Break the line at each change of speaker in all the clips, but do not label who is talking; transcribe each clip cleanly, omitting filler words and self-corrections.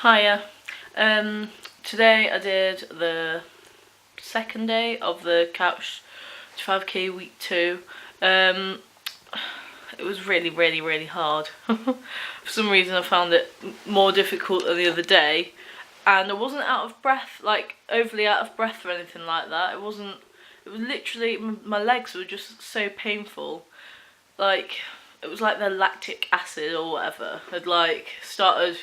Hiya. Today I did the second day of the Couch to 5k week 2. It was really hard. For some reason I found it more difficult than the other day, and I wasn't out of breath, like overly out of breath or anything like that. It was literally, my legs were just so painful. Like, it was like the lactic acid or whatever had like started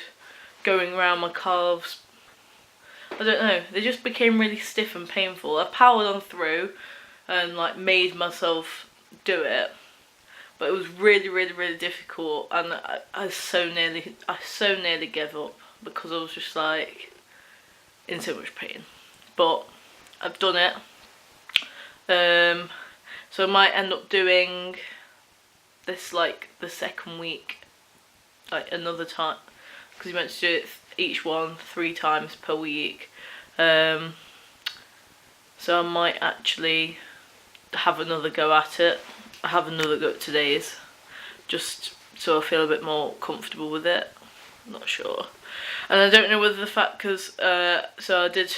going around my calves. I don't know, they just became really stiff and painful. I powered on through and like made myself do it, but it was really difficult, and I so nearly gave up because I was just like in so much pain. But I've done it. So I might end up doing this like the second week, like another time, because you meant to do it each one 3 times per week. So I might actually have another go at it. I have another go at today's, just so I feel a bit more comfortable with it. I'm not sure. And I don't know whether the fact, because so I did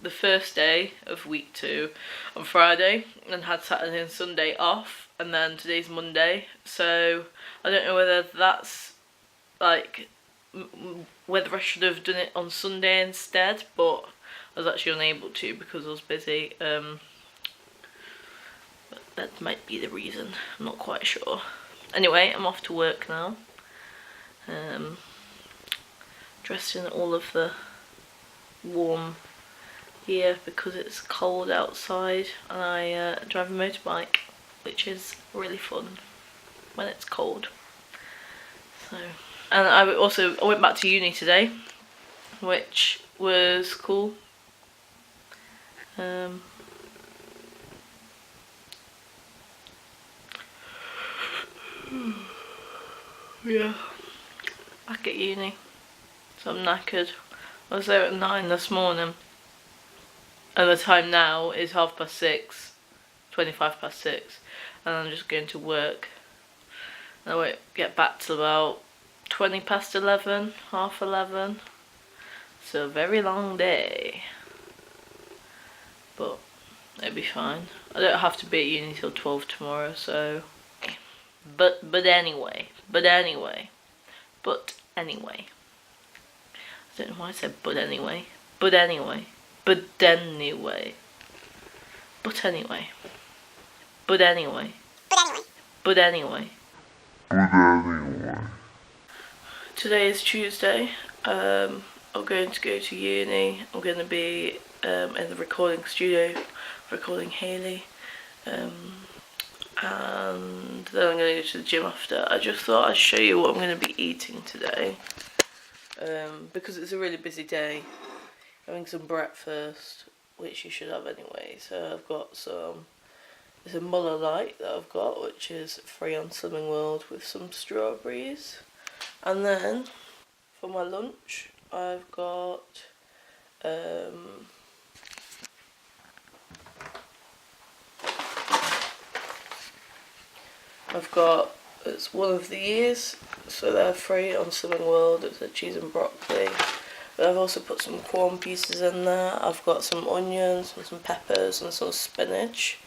the first day of week 2 on Friday and had Saturday and Sunday off, and then today's Monday, so I don't know whether that's like whether I should have done it on Sunday instead, but I was actually unable to because I was busy. But that might be the reason, I'm not quite sure. Anyway, I'm off to work now. Dressed in all of the warm gear because it's cold outside, and I drive a motorbike, which is really fun when it's cold. So, and I went back to uni today, which was cool. Yeah, back at uni, so I'm knackered. I was there at 9 this morning, and the time now is 6:30, 6:25, and I'm just going to work. And I won't get back till about 11:20, 11:30. So a very long day, but it'll be fine. I don't have to be at uni till 12 tomorrow, so. But anyway. I don't know why I said but anyway. But anyway. Today is Tuesday. I'm going to go to uni. I'm going to be in the recording studio recording Hayley. And then I'm going to go to the gym after. I just thought I'd show you what I'm going to be eating today, because it's a really busy day. Having some breakfast, which you should have anyway. So I've got it's a Muller Light that I've got, which is free on Slimming World, with some strawberries. And then for my lunch I've got it's one of the years, so they're free on Slimming World. It's a cheese and broccoli. But I've also put some corn pieces in there. I've got some onions and some peppers and some spinach.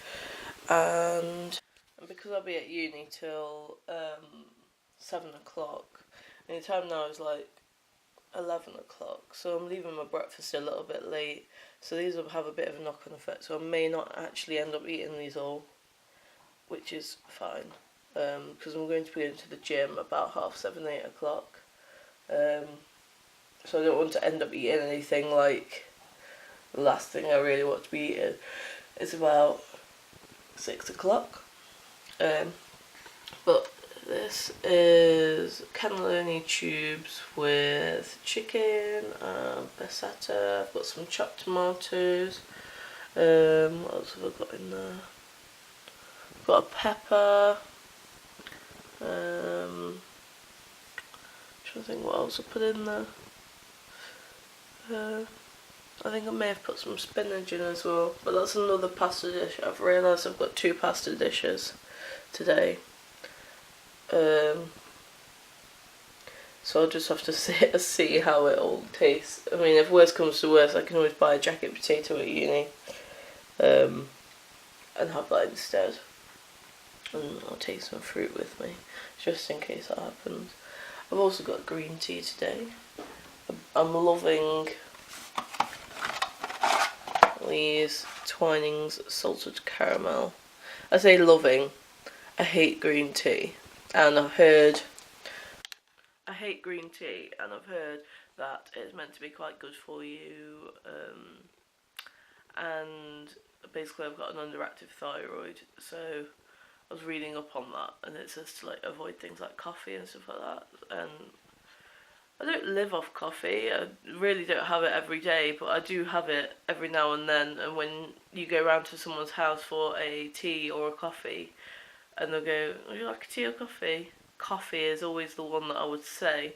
And because I'll be at uni till 7 o'clock, and the time now is like 11 o'clock, so I'm leaving my breakfast a little bit late. So these will have a bit of a knock-on effect, so I may not actually end up eating these all, which is fine. Because I'm going to be going to the gym about 7:30, 8 o'clock. So I don't want to end up eating anything. Like, the last thing I really want to be eating is about 6 o'clock. But this is cannelloni tubes with chicken and passata. I've got some chopped tomatoes. What else have I got in there? I've got a pepper. I'm trying to think what else I put in there. I think I may have put some spinach in as well, but that's another pasta dish. I've realised I've got 2 pasta dishes today. so I'll just have to see how it all tastes. I mean, if worst comes to worst, I can always buy a jacket potato at uni, and have that instead. And I'll take some fruit with me, just in case that happens. I've also got green tea today. I'm loving these Twinings salted caramel. I say loving, I hate green tea, and I've heard that it's meant to be quite good for you, and basically I've got an underactive thyroid, so I was reading up on that, and it says to like avoid things like coffee and stuff like that. And I don't live off coffee. I really don't have it every day, but I do have it every now and then. And when you go round to someone's house for a tea or a coffee, and they'll go, "Would you like a tea or coffee?" Coffee is always the one that I would say.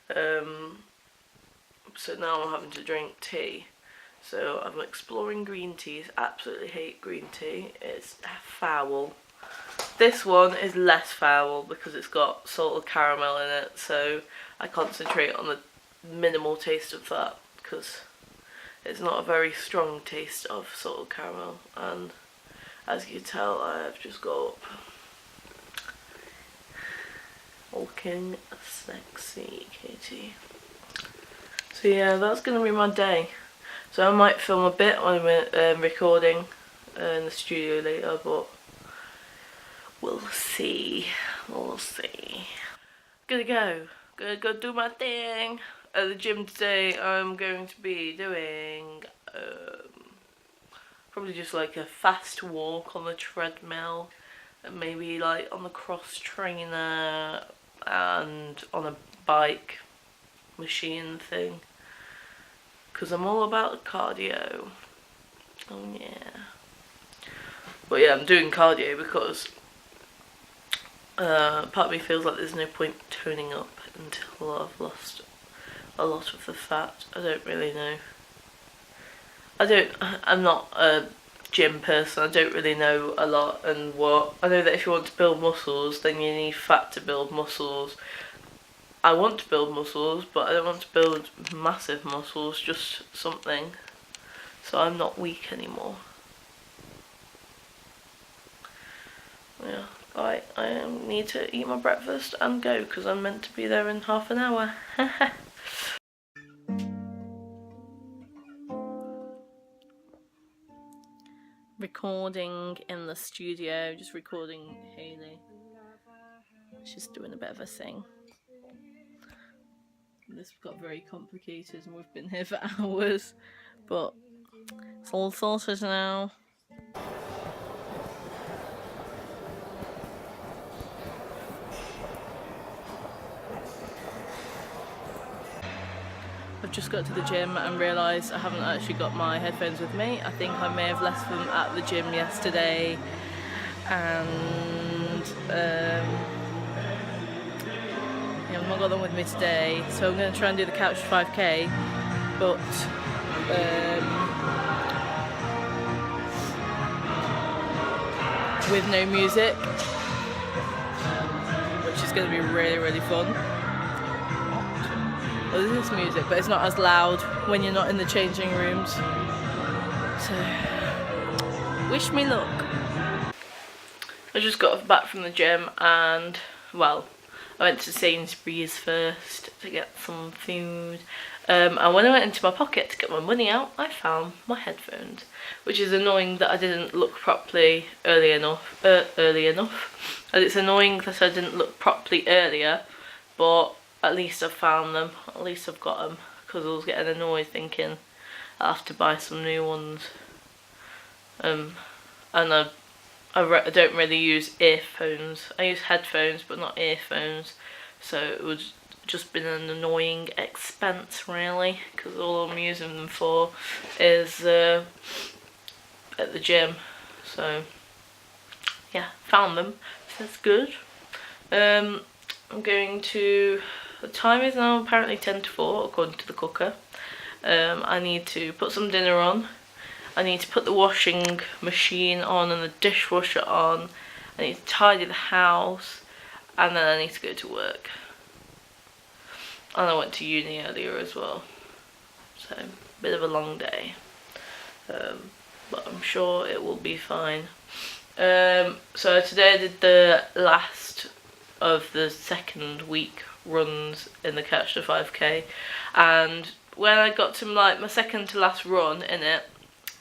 So now I'm having to drink tea. So I'm exploring green teas. Absolutely hate green tea. It's foul. This one is less foul because it's got salted caramel in it, so I concentrate on the minimal taste of that because it's not a very strong taste of salted caramel. And as you can tell, I have just got up looking sexy, Katie. So yeah, that's going to be my day. So I might film a bit when I'm recording in the studio later, but we'll see. We'll see. Gonna go do my thing. At the gym today, I'm going to be doing probably just like a fast walk on the treadmill, and maybe like on the cross trainer and on a bike machine thing, because I'm all about cardio. Oh yeah. But yeah, I'm doing cardio because part of me feels like there's no point toning up until I've lost a lot of the fat. I don't really know. I'm not a gym person. I don't really know a lot and what. I know that if you want to build muscles, then you need fat to build muscles. I want to build muscles, but I don't want to build massive muscles, just something. So I'm not weak anymore. Yeah. Right, I need to eat my breakfast and go because I'm meant to be there in half an hour. Recording in the studio, just recording Hayley. She's doing a bit of a thing. This got very complicated and we've been here for hours, but it's all sorted now. I've just got to the gym and realised I haven't actually got my headphones with me. I think I may have left them at the gym yesterday, and I've not got them with me today. So I'm going to try and do the Couch 5k, but with no music, which is going to be really, really fun. Well, there is music, but it's not as loud when you're not in the changing rooms. So, wish me luck. I just got back from the gym and, well, I went to Sainsbury's first to get some food. And when I went into my pocket to get my money out, I found my headphones, which is annoying that I didn't look properly early enough. And it's annoying that I didn't look properly earlier, but at least I've found them. At least I've got them, because I was getting annoyed thinking I'll have to buy some new ones. And I don't really use earphones. I use headphones but not earphones, so it would just been an annoying expense really, because all I'm using them for is at the gym. So yeah, found them, so that's good. I'm going to, the time is now apparently 10 to 4 according to the cooker. I need to put some dinner on. I need to put the washing machine on and the dishwasher on. I need to tidy the house, and then I need to go to work. And I went to uni earlier as well, so bit of a long day, but I'm sure it will be fine. So today I did the last of the second week runs in the Catch the 5k, and when I got to like my second to last run in it,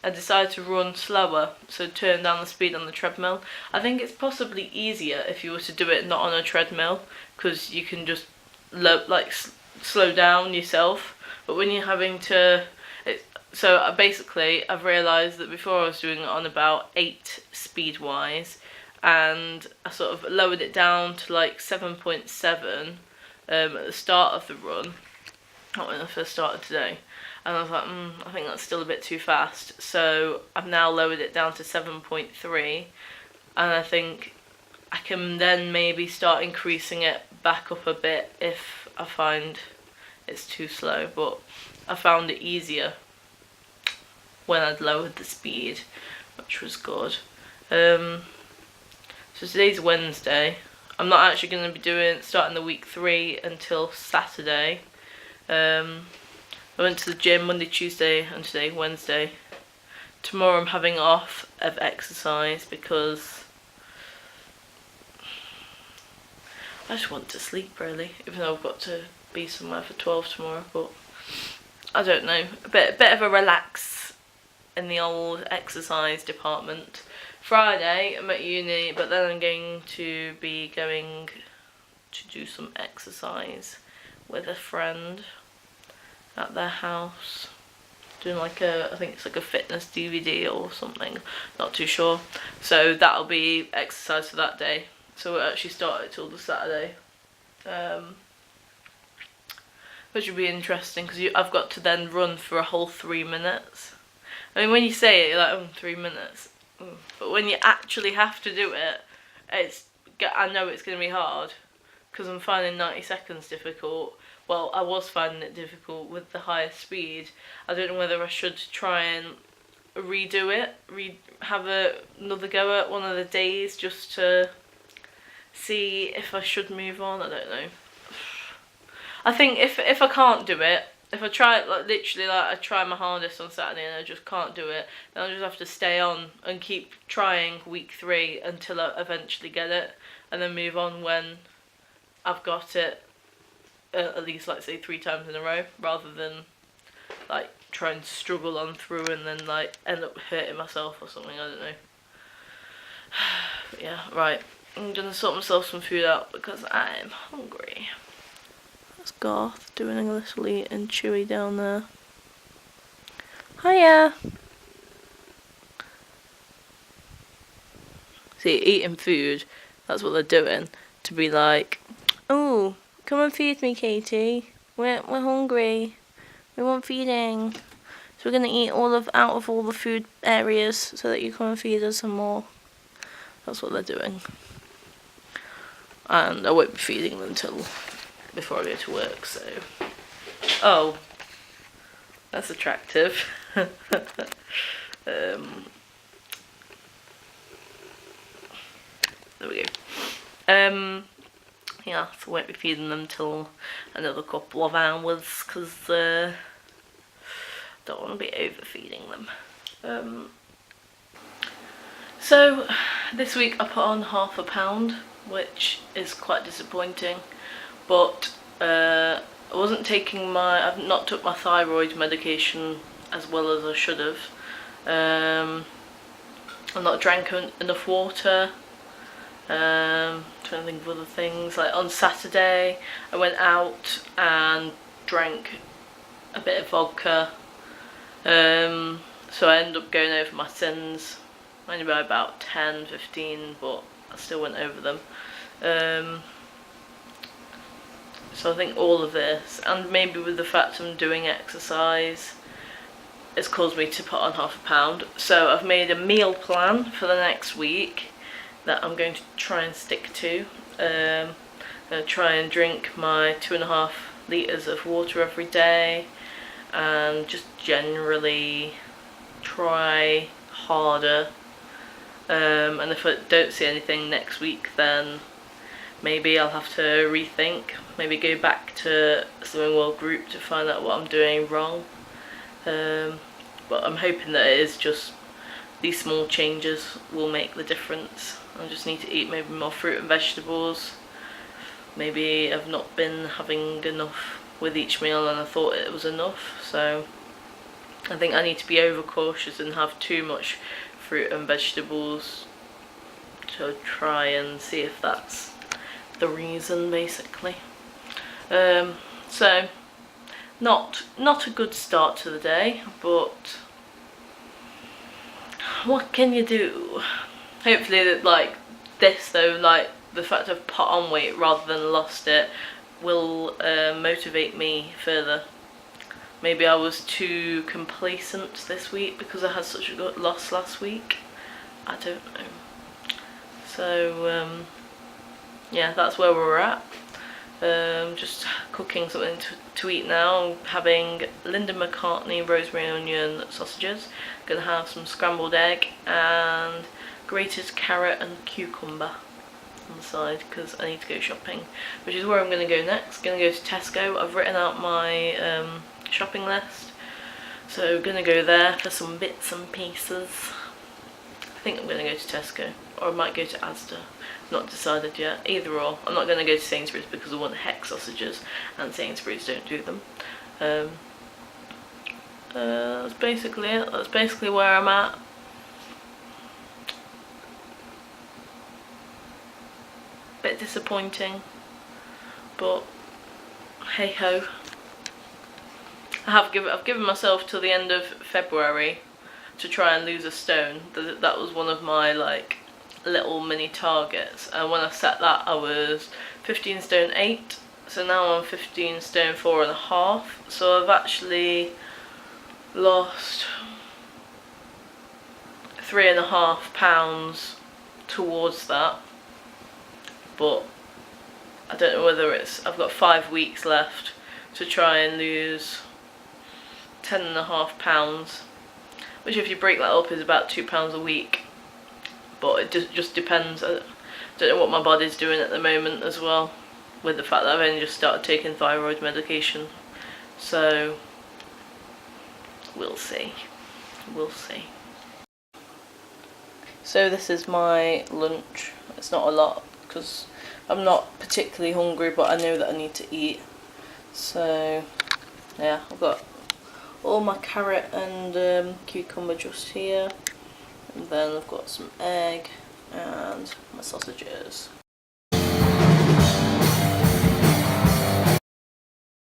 I decided to run slower, so turn down the speed on the treadmill. I think it's possibly easier if you were to do it not on a treadmill, because you can just slow down yourself. But when you're having to, basically I've realised that before I was doing it on about 8 speed wise, and I sort of lowered it down to like 7.7 at the start of the run, not when I first started today. And I was like, I think that's still a bit too fast. So I've now lowered it down to 7.3, and I think I can then maybe start increasing it back up a bit if I find it's too slow. But I found it easier when I'd lowered the speed, which was good. So today's Wednesday. I'm not actually going to be starting the week 3 until Saturday. I went to the gym Monday, Tuesday, and today, Wednesday. Tomorrow I'm having off of exercise because I just want to sleep, really, even though I've got to be somewhere for 12 tomorrow. But I don't know, a bit of a relax in the old exercise department. Friday I'm at uni, but then I'm going to be going to do some exercise with a friend at their house, doing I think it's like a fitness DVD or something, not too sure. So that'll be exercise for that day, so we'll actually start it till the Saturday, which will be interesting because I've got to then run for a whole 3 minutes. I mean, when you say it, you're like, 3 minutes, but when you actually have to do it, I know it's going to be hard, because I'm finding 90 seconds difficult. Well, I was finding it difficult with the higher speed. I don't know whether I should try and redo it, have another go at one of the days just to see if I should move on. I don't know. I think if I can't do it, if I try it I try my hardest on Saturday and I just can't do it, then I'll just have to stay on and keep trying week 3 until I eventually get it, and then move on when I've got it at least, like, say 3 times in a row, rather than like try and struggle on through and then like end up hurting myself or something. I don't know. But yeah, right, I'm gonna sort myself some food out because I'm hungry. That's Garth doing a little eat and Chewy down there. Hiya. See, eating food, that's what they're doing, to be like, oh, come and feed me, Katie. We're hungry. We want feeding. So we're gonna eat out of all the food areas so that you come and feed us some more. That's what they're doing. And I won't be feeding them till before I go to work, so. Oh, that's attractive. There we go. Yeah, so I won't be feeding them till another couple of hours because I don't want to be overfeeding them. So this week I put on ½ pound, which is quite disappointing, but I wasn't taking I've not took my thyroid medication as well as I should have. I've not drank enough water. Trying to think of other things. Like on Saturday I went out and drank a bit of vodka, so I ended up going over my sins, only by about 10-15, but I still went over them. So I think all of this, and maybe with the fact I'm doing exercise, it's caused me to put on ½ pound. So I've made a meal plan for the next week that I'm going to try and stick to. I'm going to try and drink my 2.5 litres of water every day, and just generally try harder. And if I don't see anything next week, then maybe I'll have to rethink, maybe go back to Slimming World group to find out what I'm doing wrong. But I'm hoping that it is just these small changes will make the difference. I just need to eat maybe more fruit and vegetables. Maybe I've not been having enough with each meal and I thought it was enough, so I think I need to be overcautious and have too much fruit and vegetables to try and see if that's the reason, basically. So not a good start to the day, but what can you do? Hopefully that like this though, like the fact I've put on weight rather than lost it, will motivate me further. Maybe I was too complacent this week because I had such a good loss last week. I don't know. So yeah, that's where we're at. Just cooking something to eat now. I'm having Linda McCartney rosemary and onion sausages. Gonna have some scrambled egg and grated carrot and cucumber on the side because I need to go shopping, which is where I'm going to go next. Going to go to Tesco. I've written out my shopping list, so going to go there for some bits and pieces. I think I'm going to go to Tesco, or I might go to Asda. Not decided yet. Either or. I'm not going to go to Sainsbury's because I want Heck sausages and Sainsbury's don't do them. That's basically it. That's basically where I'm at. Bit disappointing, but hey ho. I've given myself till the end of February to try and lose a stone. That was one of my like little mini targets, and when I set that I was 15 stone 8, so now I'm 15 stone 4.5, so I've actually lost 3.5 pounds towards that. But I don't know whether I've got 5 weeks left to try and lose 10.5 pounds, which if you break that up is about £2 a week, but it just depends. I don't know what my body's doing at the moment as well, with the fact that I've only just started taking thyroid medication, so we'll see. So this is my lunch. It's not a lot because I'm not particularly hungry, but I know that I need to eat. So yeah, I've got all my carrot and cucumber just here, and then I've got some egg and my sausages.